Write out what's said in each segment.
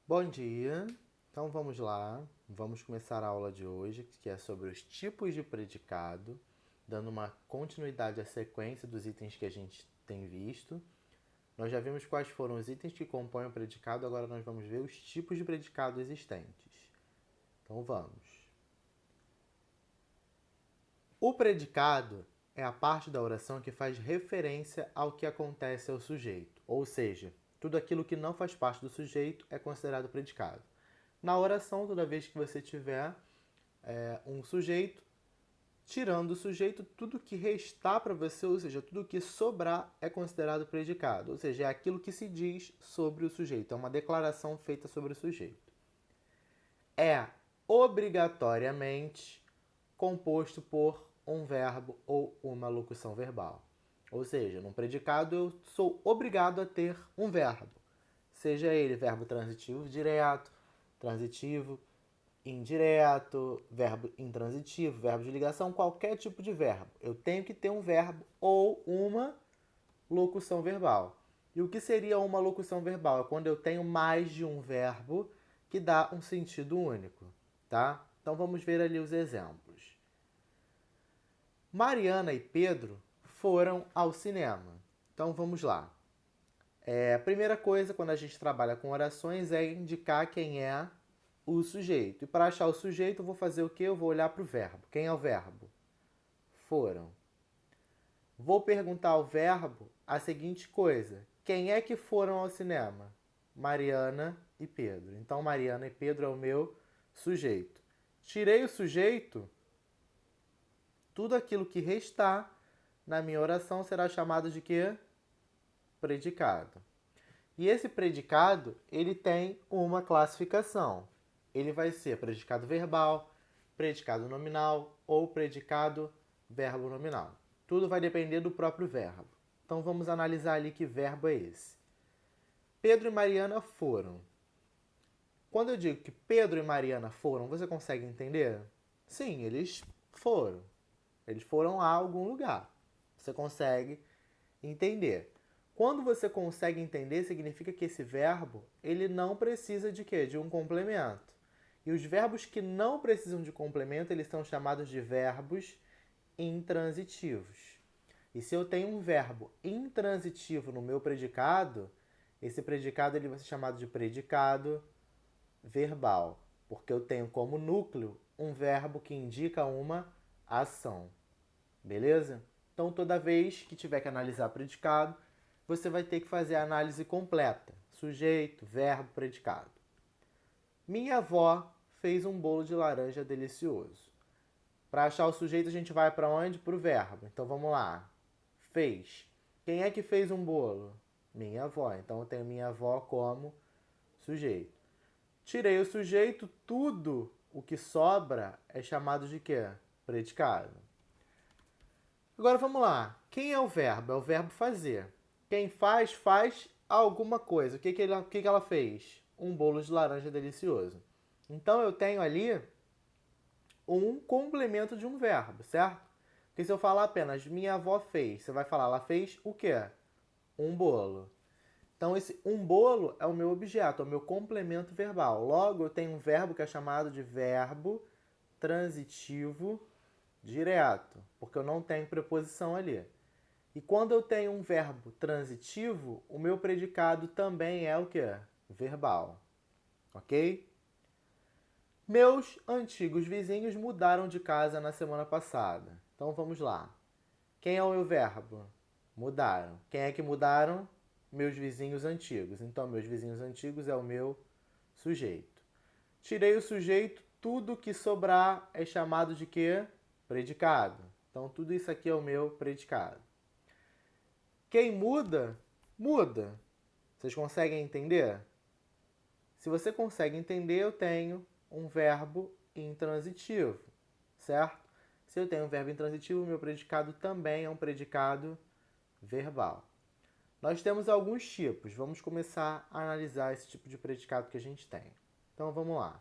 Bom dia! Então vamos lá, vamos começar a aula de hoje, que é sobre os tipos de predicado, dando uma continuidade à sequência dos itens que a gente tem visto. Nós já vimos quais foram os itens que compõem o predicado, agora nós vamos ver os tipos de predicado existentes. Então vamos. O predicado é a parte da oração que faz referência ao que acontece ao sujeito, ou seja, tudo aquilo que não faz parte do sujeito é considerado predicado. Na oração, toda vez que você tiver um sujeito, tirando o sujeito, tudo que restar para você, ou seja, tudo que sobrar é considerado predicado, ou seja, é aquilo que se diz sobre o sujeito, é uma declaração feita sobre o sujeito. É obrigatoriamente composto por um verbo ou uma locução verbal. Ou seja, num predicado eu sou obrigado a ter um verbo, seja ele verbo transitivo direto, transitivo, indireto, verbo intransitivo, verbo de ligação, qualquer tipo de verbo. Eu tenho que ter um verbo ou uma locução verbal. E o que seria uma locução verbal? É quando eu tenho mais de um verbo que dá um sentido único, tá? Então vamos ver ali os exemplos. Mariana e Pedro foram ao cinema. Então vamos lá. A primeira coisa quando a gente trabalha com orações é indicar quem é o sujeito. E para achar o sujeito, eu vou fazer o quê? Eu vou olhar para o verbo. Quem é o verbo? Foram. Vou perguntar ao verbo a seguinte coisa: quem é que foram ao cinema? Mariana e Pedro. Então, Mariana e Pedro é o meu sujeito. Tirei o sujeito, tudo aquilo que restar na minha oração será chamado de quê? Predicado. E esse predicado, ele tem uma classificação. Ele vai ser predicado verbal, predicado nominal ou predicado verbo nominal. Tudo vai depender do próprio verbo. Então vamos analisar ali que verbo é esse. Pedro e Mariana foram. Quando eu digo que Pedro e Mariana foram, você consegue entender? Sim, eles foram. Eles foram a algum lugar. Você consegue entender. Quando você consegue entender, significa que esse verbo, ele não precisa de quê? De um complemento. E os verbos que não precisam de complemento, eles são chamados de verbos intransitivos. E se eu tenho um verbo intransitivo no meu predicado, esse predicado ele vai ser chamado de predicado verbal, porque eu tenho como núcleo um verbo que indica uma ação. Beleza? Então, toda vez que tiver que analisar predicado, você vai ter que fazer a análise completa: sujeito, verbo, predicado. Minha avó fez um bolo de laranja delicioso. Para achar o sujeito, a gente vai para onde? Para o verbo. Então, vamos lá. Fez. Quem é que fez um bolo? Minha avó. Então, eu tenho minha avó como sujeito. Tirei o sujeito, tudo o que sobra é chamado de quê? Predicado. Agora vamos lá. Quem é o verbo? É o verbo fazer. Quem faz, faz alguma coisa. O que ela fez? Um bolo de laranja delicioso. Então eu tenho ali um complemento de um verbo, certo? Porque se eu falar apenas minha avó fez, você vai falar, ela fez o quê? Um bolo. Então esse um bolo é o meu objeto, é o meu complemento verbal. Logo eu tenho um verbo que é chamado de verbo transitivo direto, porque eu não tenho preposição ali. E quando eu tenho um verbo transitivo, o meu predicado também é o quê? Verbal. Ok? Meus antigos vizinhos mudaram de casa na semana passada. Então vamos lá. Quem é o meu verbo? Mudaram. Quem é que mudaram? Meus vizinhos antigos. Então, meus vizinhos antigos é o meu sujeito. Tirei o sujeito, tudo que sobrar é chamado de quê? Predicado. Então, tudo isso aqui é o meu predicado. Quem muda, muda. Vocês conseguem entender? Se você consegue entender, eu tenho um verbo intransitivo, certo? Se eu tenho um verbo intransitivo, meu predicado também é um predicado verbal. Nós temos alguns tipos. Vamos começar a analisar esse tipo de predicado que a gente tem. Então vamos lá.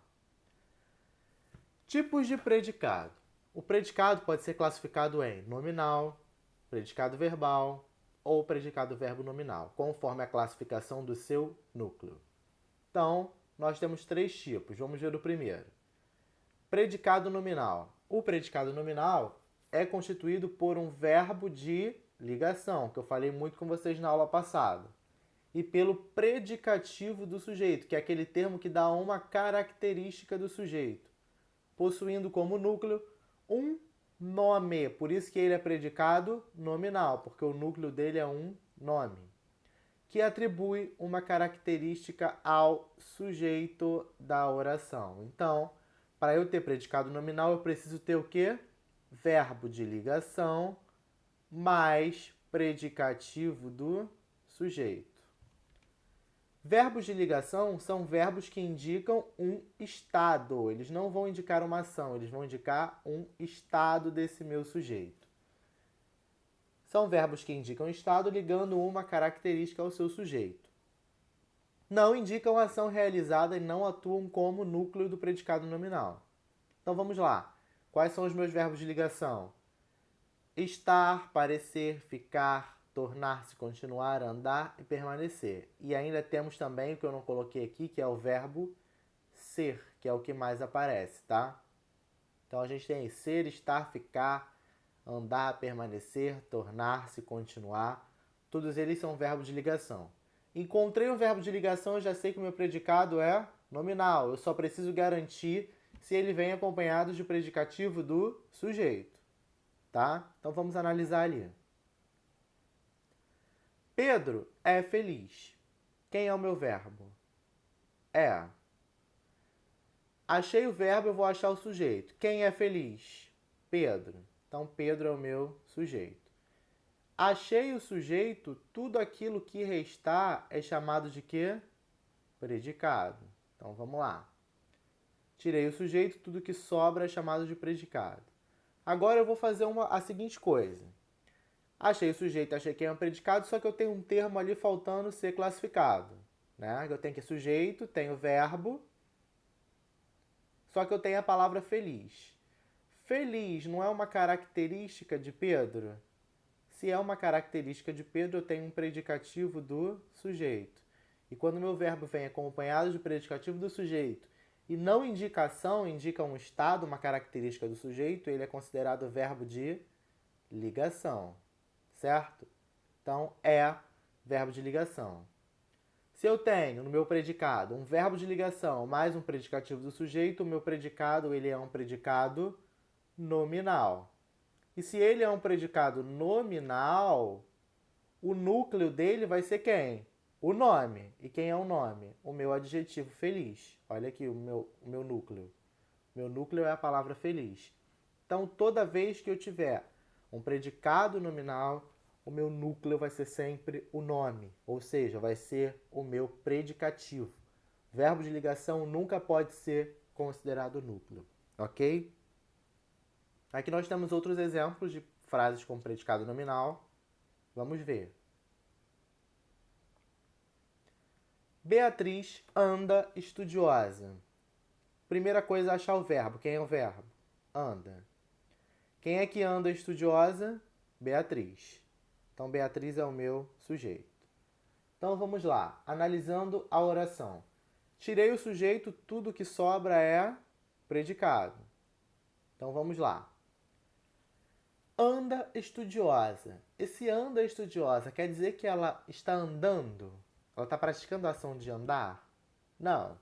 Tipos de predicado. O predicado pode ser classificado em nominal, predicado verbal ou predicado verbo nominal, conforme a classificação do seu núcleo. Então, nós temos 3 tipos. Vamos ver o primeiro. Predicado nominal. O predicado nominal é constituído por um verbo de ligação, que eu falei muito com vocês na aula passada, e pelo predicativo do sujeito, que é aquele termo que dá uma característica do sujeito, possuindo como núcleo um nome. Por isso que ele é predicado nominal, porque o núcleo dele é um nome, que atribui uma característica ao sujeito da oração. Então, para eu ter predicado nominal, eu preciso ter o quê? Verbo de ligação mais predicativo do sujeito. Verbos de ligação são verbos que indicam um estado. Eles não vão indicar uma ação, eles vão indicar um estado desse meu sujeito. São verbos que indicam estado ligando uma característica ao seu sujeito. Não indicam ação realizada e não atuam como núcleo do predicado nominal. Então vamos lá. Quais são os meus verbos de ligação? Estar, parecer, ficar, tornar-se, continuar, andar e permanecer. E ainda temos também o que eu não coloquei aqui, que é o verbo ser, que é o que mais aparece, tá? Então a gente tem ser, estar, ficar, andar, permanecer, tornar-se, continuar. Todos eles são verbos de ligação. Encontrei um verbo de ligação, eu já sei que o meu predicado é nominal. Eu só preciso garantir se ele vem acompanhado de predicativo do sujeito, tá? Então vamos analisar ali. Pedro é feliz. Quem é o meu verbo? É. Achei o verbo, eu vou achar o sujeito. Quem é feliz? Pedro. Então, Pedro é o meu sujeito. Achei o sujeito, tudo aquilo que restar é chamado de quê? Predicado. Então, vamos lá. Tirei o sujeito, tudo que sobra é chamado de predicado. Agora eu vou fazer a seguinte coisa. Achei o sujeito, achei quem é um predicado, só que eu tenho um termo ali faltando ser classificado, né? Eu tenho que sujeito, tenho verbo, só que eu tenho a palavra feliz. Feliz não é uma característica de Pedro? Se é uma característica de Pedro, eu tenho um predicativo do sujeito. E quando o meu verbo vem acompanhado de predicativo do sujeito e não indica ação, indica um estado, uma característica do sujeito, ele é considerado verbo de ligação, certo? Então, é verbo de ligação. Se eu tenho no meu predicado um verbo de ligação mais um predicativo do sujeito, o meu predicado ele é um predicado nominal. E se ele é um predicado nominal, o núcleo dele vai ser quem? O nome. E quem é o nome? O meu adjetivo feliz. Olha aqui o meu núcleo. Meu núcleo é a palavra feliz. Então, toda vez que eu tiver um predicado nominal, o meu núcleo vai ser sempre o nome, ou seja, vai ser o meu predicativo. Verbo de ligação nunca pode ser considerado núcleo, ok? Aqui nós temos outros exemplos de frases com predicado nominal. Vamos ver. Beatriz anda estudiosa. Primeira coisa é achar o verbo. Quem é o verbo? Anda. Quem é que anda estudiosa? Beatriz. Então, Beatriz é o meu sujeito. Então, vamos lá. Analisando a oração. Tirei o sujeito, tudo que sobra é predicado. Então, vamos lá. Anda estudiosa. Esse anda estudiosa quer dizer que ela está andando? Ela está praticando a ação de andar? Não.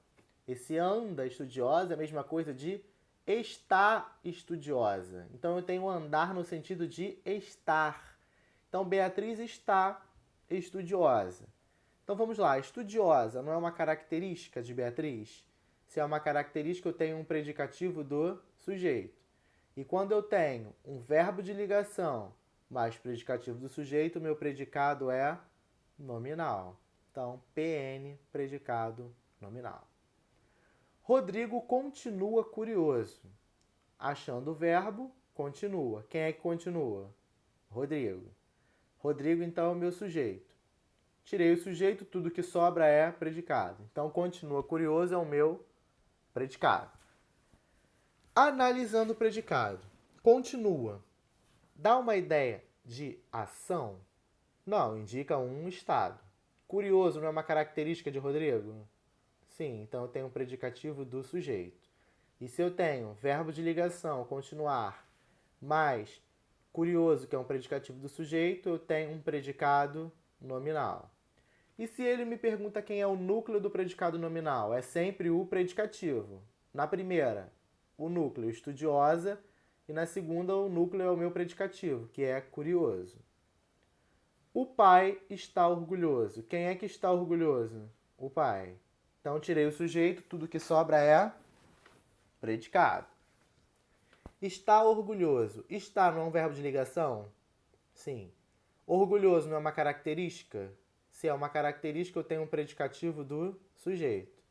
Esse anda estudiosa é a mesma coisa de estar estudiosa. Então, eu tenho andar no sentido de estar. Então, Beatriz está estudiosa. Então, vamos lá. Estudiosa não é uma característica de Beatriz? Se é uma característica, eu tenho um predicativo do sujeito. E quando eu tenho um verbo de ligação mais predicativo do sujeito, meu predicado é nominal. Então, PN, predicado nominal. Rodrigo continua curioso. Achando o verbo, continua. Quem é que continua? Rodrigo. Rodrigo, então, é o meu sujeito. Tirei o sujeito, tudo que sobra é predicado. Então, continua curioso é o meu predicado. Analisando o predicado. Continua. Dá uma ideia de ação? Não, indica um estado. Curioso não é uma característica de Rodrigo? Sim, então eu tenho um predicativo do sujeito. E se eu tenho verbo de ligação, continuar, mais curioso, que é um predicativo do sujeito, eu tenho um predicado nominal. E se ele me pergunta quem é o núcleo do predicado nominal? É sempre o predicativo. Na primeira, o núcleo estudiosa, e na segunda, o núcleo é o meu predicativo, que é curioso. O pai está orgulhoso. Quem é que está orgulhoso? O pai. Então, tirei o sujeito, tudo que sobra é predicado. Está orgulhoso. Está não é um verbo de ligação? Sim. Orgulhoso não é uma característica? Se é uma característica, eu tenho um predicativo do sujeito.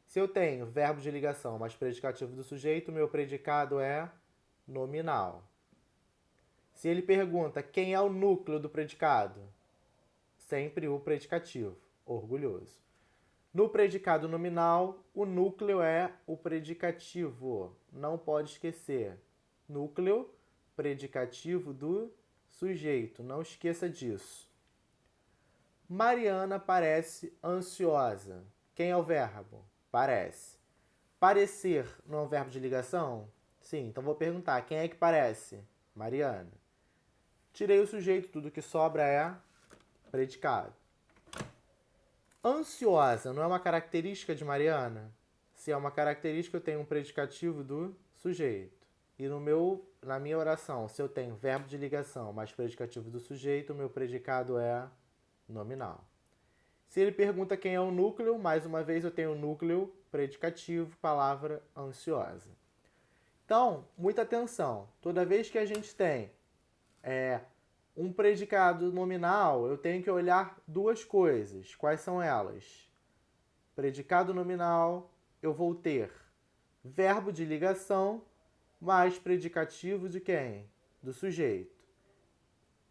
Se eu tenho verbo de ligação mais predicativo do sujeito, meu predicado é nominal. Se ele pergunta quem é o núcleo do predicado, sempre o predicativo, orgulhoso. No predicado nominal, o núcleo é o predicativo. Não pode esquecer. Núcleo, predicativo do sujeito. Não esqueça disso. Mariana parece ansiosa. Quem é o verbo? Parece. Parecer não é um verbo de ligação? Sim, então vou perguntar, quem é que parece? Mariana. Tirei o sujeito, tudo que sobra é predicado. Ansiosa não é uma característica de Mariana? Se é uma característica, eu tenho um predicativo do sujeito. E na minha oração, se eu tenho verbo de ligação mais predicativo do sujeito, o meu predicado é nominal. Se ele pergunta quem é o núcleo, mais uma vez eu tenho o núcleo predicativo, palavra ansiosa. Então, muita atenção. Toda vez que a gente tem um predicado nominal, eu tenho que olhar duas coisas. Quais são elas? Predicado nominal, eu vou ter verbo de ligação mais predicativo de quem? Do sujeito.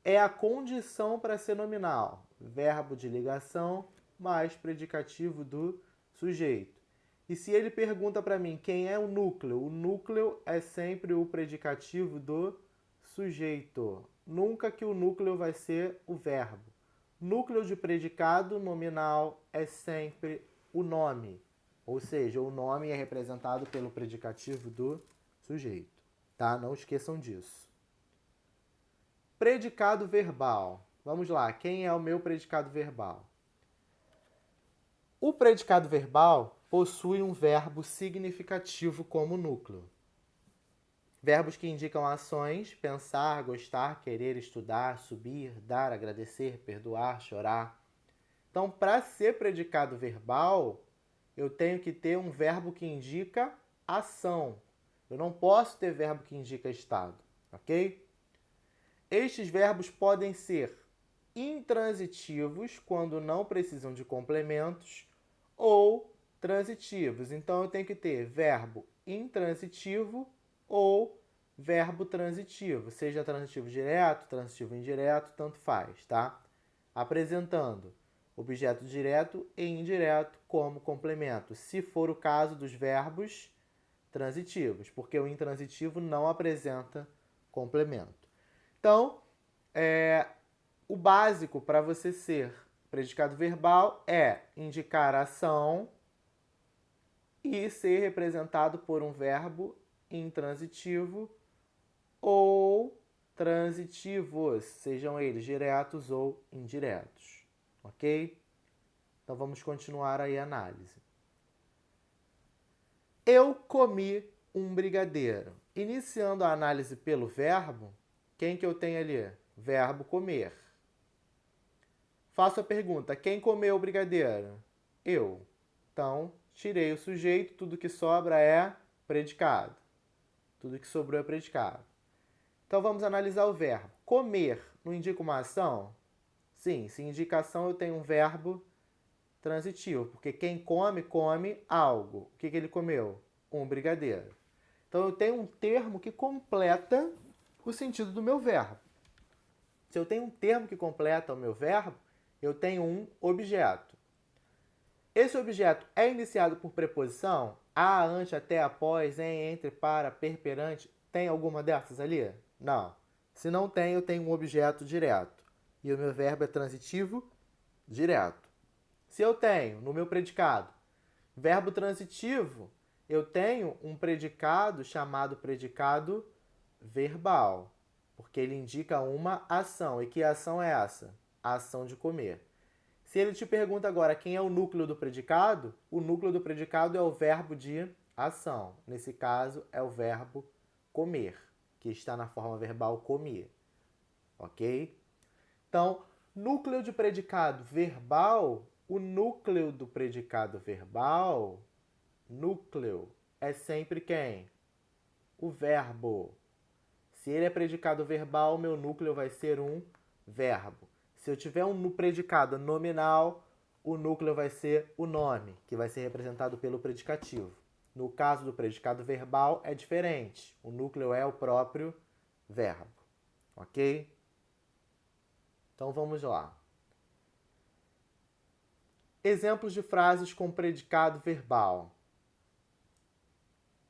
É a condição para ser nominal. Verbo de ligação mais predicativo do sujeito. E se ele pergunta para mim quem é o núcleo é sempre o predicativo do sujeito. Nunca que o núcleo vai ser o verbo. Núcleo de predicado nominal é sempre o nome. Ou seja, o nome é representado pelo predicativo do sujeito. Tá? Não esqueçam disso. Predicado verbal. Vamos lá, quem é o meu predicado verbal? O predicado verbal possui um verbo significativo como núcleo. Verbos que indicam ações: pensar, gostar, querer, estudar, subir, dar, agradecer, perdoar, chorar. Então, para ser predicado verbal, eu tenho que ter um verbo que indica ação. Eu não posso ter verbo que indica estado, ok? Estes verbos podem ser intransitivos, quando não precisam de complementos, ou transitivos. Então, eu tenho que ter verbo intransitivo ou verbo transitivo, seja transitivo direto, transitivo indireto, tanto faz, tá? Apresentando objeto direto e indireto como complemento, se for o caso dos verbos transitivos, porque o intransitivo não apresenta complemento. Então, o básico para você ser predicado verbal é indicar ação e ser representado por um verbo intransitivo ou transitivos, sejam eles diretos ou indiretos, ok? Então vamos continuar aí a análise. Eu comi um brigadeiro. Iniciando a análise pelo verbo, quem que eu tenho ali? Verbo comer. Faço a pergunta, quem comeu o brigadeiro? Eu. Então, tirei o sujeito, tudo que sobra é predicado. Tudo que sobrou é predicado. Então, vamos analisar o verbo. Comer não indica uma ação? Sim, se indica ação, eu tenho um verbo transitivo, porque quem come, come algo. O que ele comeu? Um brigadeiro. Então, eu tenho um termo que completa o sentido do meu verbo. Se eu tenho um termo que completa o meu verbo, eu tenho um objeto. Esse objeto é iniciado por preposição? A, ante, até, após, em, entre, para, per, perante. Tem alguma dessas ali? Não. Se não tem, eu tenho um objeto direto. E o meu verbo é transitivo direto. Se eu tenho, no meu predicado, Verbo transitivo, eu tenho um predicado chamado predicado verbal, porque ele indica uma ação. E que ação é essa? A ação de comer. Se ele te pergunta agora quem é o núcleo do predicado, o núcleo do predicado é o verbo de ação. Nesse caso, é o verbo comer, que está na forma verbal comer. Ok? Então, núcleo de predicado verbal, o núcleo do predicado verbal, núcleo, é sempre quem? O verbo. Se ele é predicado verbal, meu núcleo vai ser um verbo. Se eu tiver um predicado nominal, o núcleo vai ser o nome, que vai ser representado pelo predicativo. No caso do predicado verbal, é diferente. O núcleo é o próprio verbo. Ok? Então vamos lá. Exemplos de frases com predicado verbal.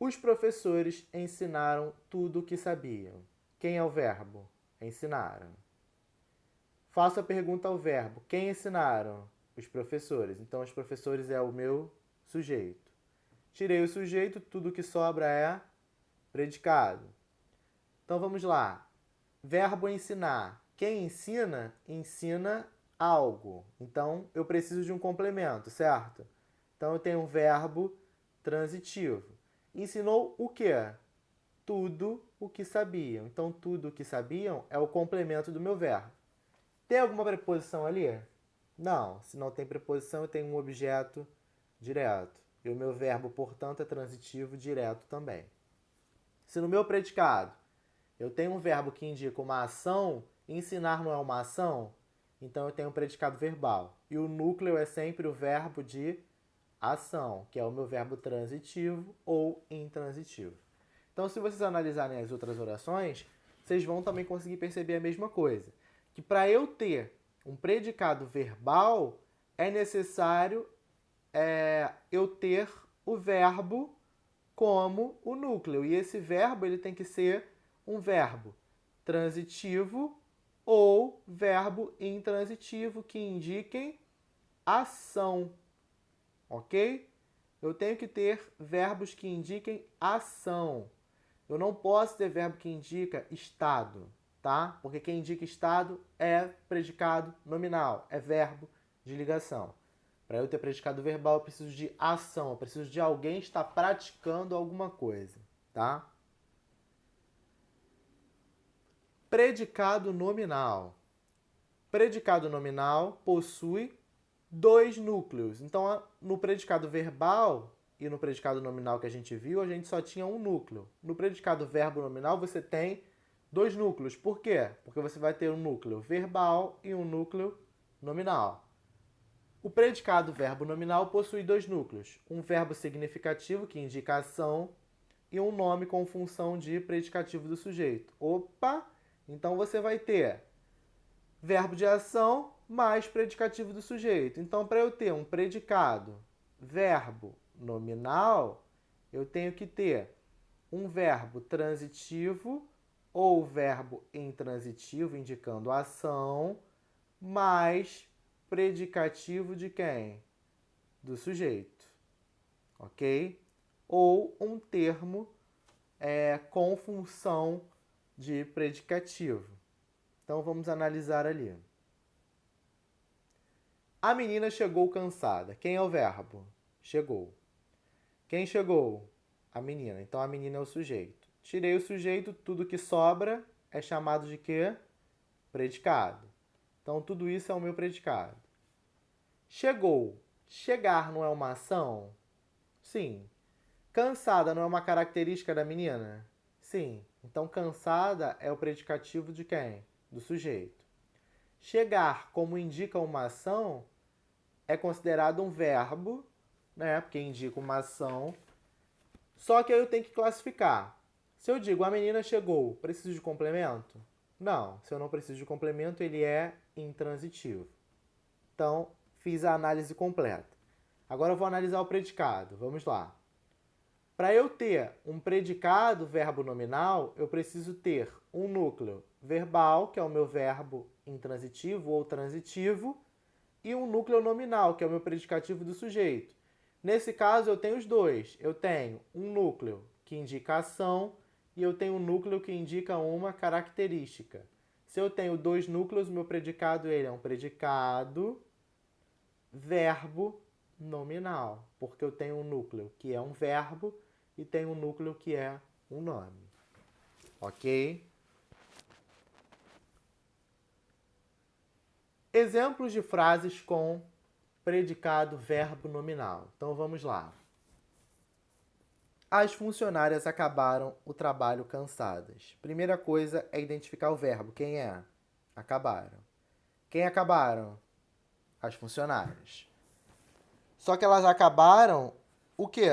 Os professores ensinaram tudo o que sabiam. Quem é o verbo? Ensinaram. Faço a pergunta ao verbo. Quem ensinaram? Os professores. Então, os professores é o meu sujeito. Tirei o sujeito, tudo que sobra é predicado. Então, vamos lá. Verbo ensinar. Quem ensina, ensina algo. Então, eu preciso de um complemento, certo? Então, eu tenho um verbo transitivo. Ensinou o quê? Tudo o que sabiam. Então, tudo o que sabiam é o complemento do meu verbo. Tem alguma preposição ali? Não. Se não tem preposição, eu tenho um objeto direto. E o meu verbo, portanto, é transitivo direto também. Se no meu predicado eu tenho um verbo que indica uma ação, ensinar não é uma ação, então eu tenho um predicado verbal. E o núcleo é sempre o verbo de ação, que é o meu verbo transitivo ou intransitivo. Então, se vocês analisarem as outras orações, vocês vão também conseguir perceber a mesma coisa. Que para eu ter um predicado verbal, é necessário eu ter o verbo como o núcleo. E esse verbo ele tem que ser um verbo transitivo ou verbo intransitivo que indiquem ação. Ok? Eu tenho que ter verbos que indiquem ação. Eu não posso ter verbo que indica estado, tá? Porque quem indica estado é predicado nominal, é verbo de ligação. Para eu ter predicado verbal, eu preciso de ação, eu preciso de alguém estar praticando alguma coisa, tá? Predicado nominal. Predicado nominal possui dois núcleos. Então, no predicado verbal e no predicado nominal que a gente viu, a gente só tinha um núcleo. No predicado verbo nominal, você tem dois núcleos. Por quê? Porque você vai ter um núcleo verbal e um núcleo nominal. O predicado verbo nominal possui dois núcleos. Um verbo significativo, que indica ação, e um nome com função de predicativo do sujeito. Opa! Então, você vai ter verbo de ação mais predicativo do sujeito. Então, para eu ter um predicado verbo nominal, eu tenho que ter um verbo transitivo ou verbo intransitivo, indicando ação, mais predicativo de quem? Do sujeito. Ok? Ou um termo com função de predicativo. Então, vamos analisar ali. A menina chegou cansada. Quem é o verbo? Chegou. Quem chegou? A menina. Então, a menina é o sujeito. Tirei o sujeito, tudo que sobra é chamado de quê? Predicado. Então, tudo isso é o meu predicado. Chegou. Chegar não é uma ação? Sim. Cansada não é uma característica da menina? Sim. Então, cansada é o predicativo de quem? Do sujeito. Chegar, como indica uma ação, é considerado um verbo, né? Porque indica uma ação. Só que aí eu tenho que classificar. Se eu digo a menina chegou, preciso de complemento? Não. Se eu não preciso de complemento, ele é intransitivo. Então, fiz a análise completa. Agora eu vou analisar o predicado. Vamos lá. Para eu ter um predicado verbo nominal, eu preciso ter um núcleo verbal, que é o meu verbo intransitivo ou transitivo, e um núcleo nominal, que é o meu predicativo do sujeito. Nesse caso, eu tenho os dois. Eu tenho um núcleo que indica ação e eu tenho um núcleo que indica uma característica. Se eu tenho dois núcleos, meu predicado ele é um predicado verbo nominal, porque eu tenho um núcleo que é um verbo e tenho um núcleo que é um nome. Ok? Exemplos de frases com predicado verbo nominal. Então vamos lá. As funcionárias acabaram o trabalho cansadas. Primeira coisa é identificar o verbo. Quem é? Acabaram. Quem acabaram? As funcionárias. Só que elas acabaram o quê?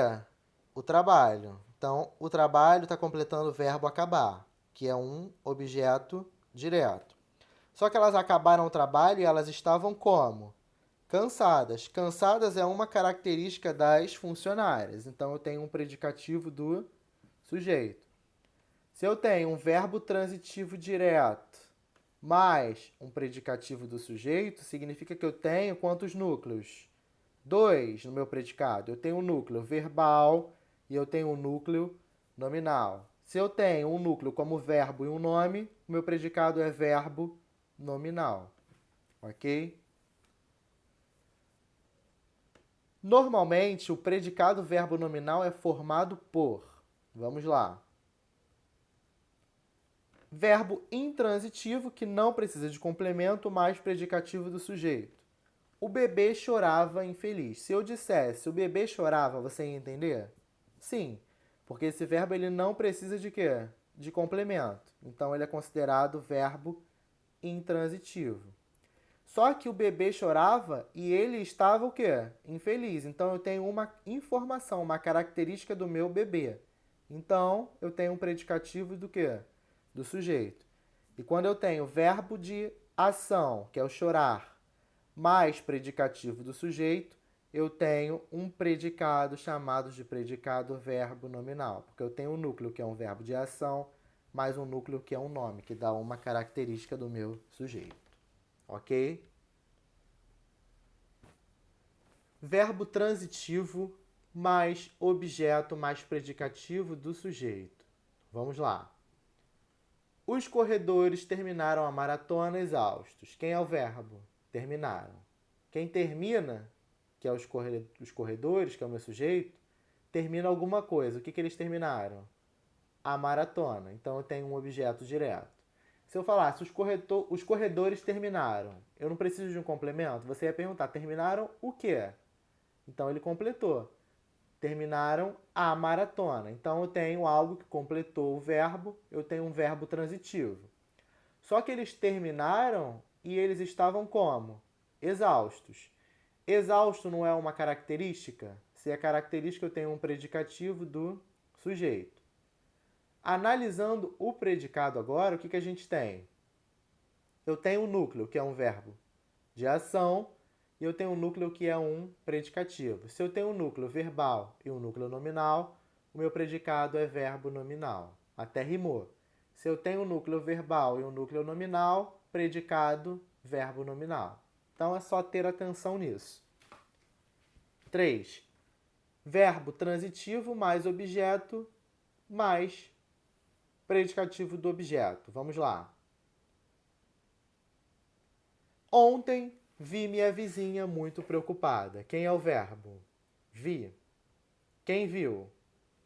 O trabalho. Então, o trabalho está completando o verbo acabar, que é um objeto direto. Só que elas acabaram o trabalho e elas estavam como? Cansadas. Cansadas é uma característica das funcionárias. Então, eu tenho um predicativo do sujeito. Se eu tenho um verbo transitivo direto mais um predicativo do sujeito, significa que eu tenho quantos núcleos? 2 no meu predicado. Eu tenho um núcleo verbal e eu tenho um núcleo nominal. Se eu tenho um núcleo como verbo e um nome, o meu predicado é verbo nominal. Ok? Normalmente, o predicado verbo nominal é formado por, vamos lá, verbo intransitivo, que não precisa de complemento, mais predicativo do sujeito. O bebê chorava infeliz. Se eu dissesse o bebê chorava, você ia entender? Sim, porque esse verbo ele não precisa de quê? De complemento. Então, ele é considerado verbo intransitivo. Só que o bebê chorava e ele estava o quê? Infeliz. Então, eu tenho uma informação, uma característica do meu bebê. Então, eu tenho um predicativo do quê? Do sujeito. E quando eu tenho verbo de ação, que é o chorar, mais predicativo do sujeito, eu tenho um predicado chamado de predicado verbo nominal. Porque eu tenho um núcleo que é um verbo de ação, mais um núcleo que é um nome, que dá uma característica do meu sujeito. Ok? Verbo transitivo mais objeto mais predicativo do sujeito. Vamos lá. Os corredores terminaram a maratona exaustos. Quem é o verbo? Terminaram. Quem termina, que é os corredores, que é o meu sujeito, termina alguma coisa. O que eles terminaram? A maratona. Então eu tenho um objeto direto. Se eu falasse os corredores terminaram, eu não preciso de um complemento? Você ia perguntar, terminaram o quê? Então ele completou. Terminaram a maratona. Então eu tenho algo que completou o verbo, eu tenho um verbo transitivo. Só que eles terminaram e eles estavam como? Exaustos. Exausto não é uma característica? Se é característica, eu tenho um predicativo do sujeito. Analisando o predicado agora, o que a gente tem? Eu tenho um núcleo, que é um verbo de ação, e eu tenho um núcleo que é um predicativo. Se eu tenho um núcleo verbal e um núcleo nominal, o meu predicado é verbo nominal. Até rimou. Se eu tenho um núcleo verbal e um núcleo nominal, predicado, verbo nominal. Então é só ter atenção nisso. 3. Verbo transitivo mais objeto mais predicativo do objeto. Vamos lá. Ontem vi minha vizinha muito preocupada. Quem é o verbo? Vi. Quem viu?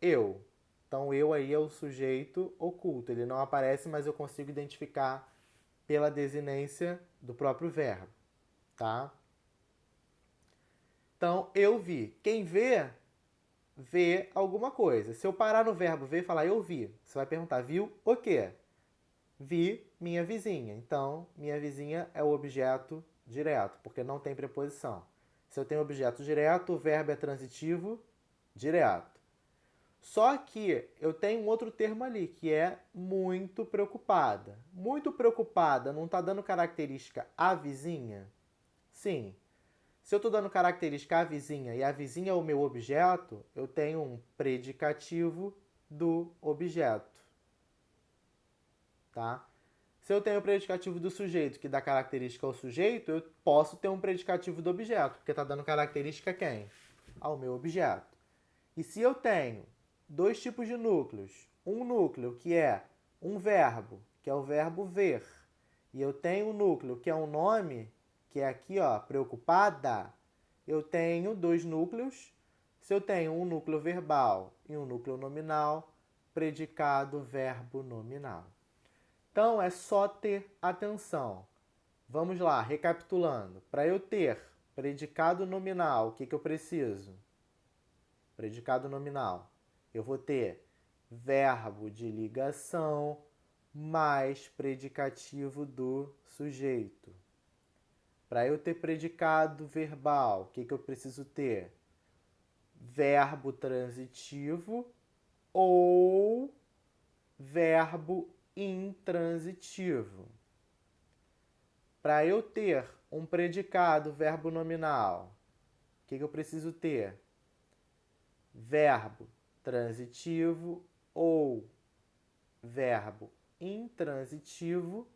Eu. Então, eu aí é o sujeito oculto. Ele não aparece, mas eu consigo identificar pela desinência do próprio verbo. Tá? Então, eu vi. Quem vê, vê alguma coisa. Se eu parar no verbo ver e falar eu vi, você vai perguntar, viu o quê? Vi minha vizinha. Então, minha vizinha é o objeto direto, porque não tem preposição. Se eu tenho objeto direto, o verbo é transitivo direto. Só que eu tenho um outro termo ali, que é muito preocupada. Muito preocupada não está dando característica à vizinha? Sim. Se eu estou dando característica à vizinha e a vizinha é o meu objeto, eu tenho um predicativo do objeto. Tá? Se eu tenho o predicativo do sujeito que dá característica ao sujeito, eu posso ter um predicativo do objeto, porque está dando característica a quem? ao meu objeto. E se eu tenho dois tipos de núcleos, um núcleo que é um verbo, que é o verbo ver, e eu tenho um núcleo que é um nome, que é aqui, ó, preocupada, eu tenho dois núcleos. Se eu tenho um núcleo verbal e um núcleo nominal, predicado, verbo nominal. Então, é só ter atenção. Vamos lá, recapitulando. Para eu ter predicado nominal, o que eu preciso? Predicado nominal. Eu vou ter verbo de ligação mais predicativo do sujeito. Para eu ter predicado verbal, o que eu preciso ter? Verbo transitivo ou verbo intransitivo. Para eu ter um predicado verbo nominal, o que eu preciso ter? Verbo transitivo ou verbo intransitivo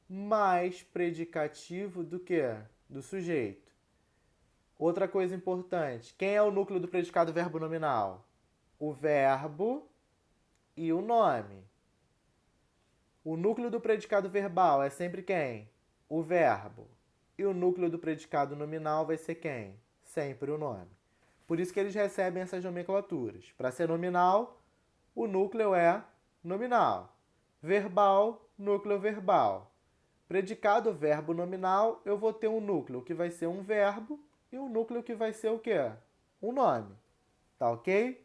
mais predicativo do que? Do sujeito. Outra coisa importante, quem é o núcleo do predicado verbo nominal? O verbo e o nome. O núcleo do predicado verbal é sempre quem? O verbo. E o núcleo do predicado nominal vai ser quem? Sempre o nome. Por isso que eles recebem essas nomenclaturas. Para ser nominal, o núcleo é nominal. Verbal, núcleo verbal. Predicado verbo nominal, eu vou ter um núcleo que vai ser um verbo e um núcleo que vai ser o quê? Um nome. Tá ok?